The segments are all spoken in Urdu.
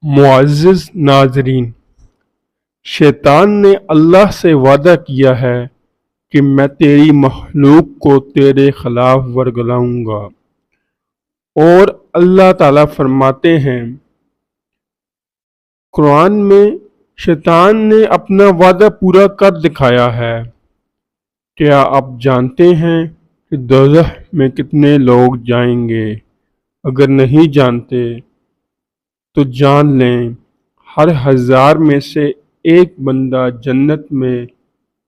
معزز ناظرین، شیطان نے اللہ سے وعدہ کیا ہے کہ میں تیری مخلوق کو تیرے خلاف ورگلاؤں گا، اور اللہ تعالیٰ فرماتے ہیں قرآن میں شیطان نے اپنا وعدہ پورا کر دکھایا ہے۔ کیا آپ جانتے ہیں کہ دوزخ میں کتنے لوگ جائیں گے؟ اگر نہیں جانتے تو جان لیں، ہر 1000 میں سے ایک بندہ جنت میں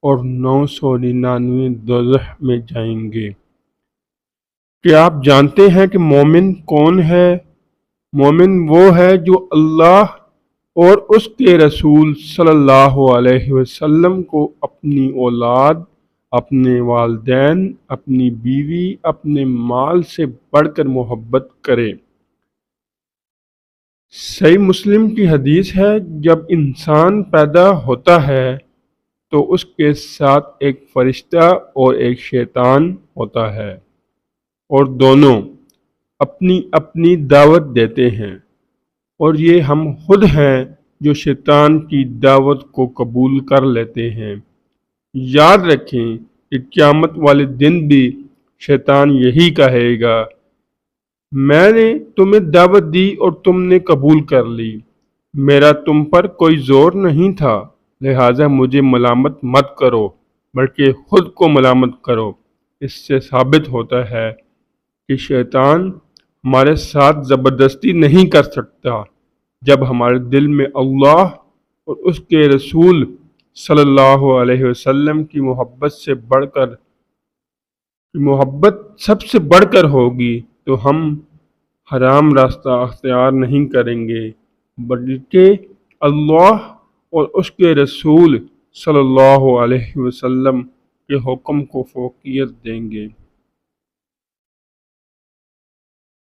اور 999 دوزخ میں جائیں گے۔ کیا آپ جانتے ہیں کہ مومن کون ہے؟ مومن وہ ہے جو اللہ اور اس کے رسول صلی اللہ علیہ وسلم کو اپنی اولاد، اپنے والدین، اپنی بیوی، اپنے مال سے بڑھ کر محبت کرے۔ صحیح مسلم کی حدیث ہے، جب انسان پیدا ہوتا ہے تو اس کے ساتھ ایک فرشتہ اور ایک شیطان ہوتا ہے، اور دونوں اپنی اپنی دعوت دیتے ہیں، اور یہ ہم خود ہیں جو شیطان کی دعوت کو قبول کر لیتے ہیں۔ یاد رکھیں کہ قیامت والے دن بھی شیطان یہی کہے گا، میں نے تمہیں دعوت دی اور تم نے قبول کر لی، میرا تم پر کوئی زور نہیں تھا، لہٰذا مجھے ملامت مت کرو بلکہ خود کو ملامت کرو۔ اس سے ثابت ہوتا ہے کہ شیطان ہمارے ساتھ زبردستی نہیں کر سکتا۔ جب ہمارے دل میں اللہ اور اس کے رسول صلی اللہ علیہ وسلم کی محبت سب سے بڑھ کر ہوگی تو ہم حرام راستہ اختیار نہیں کریں گے، بلکہ اللہ اور اس کے رسول صلی اللہ علیہ وسلم کے حکم کو فوقیت دیں گے۔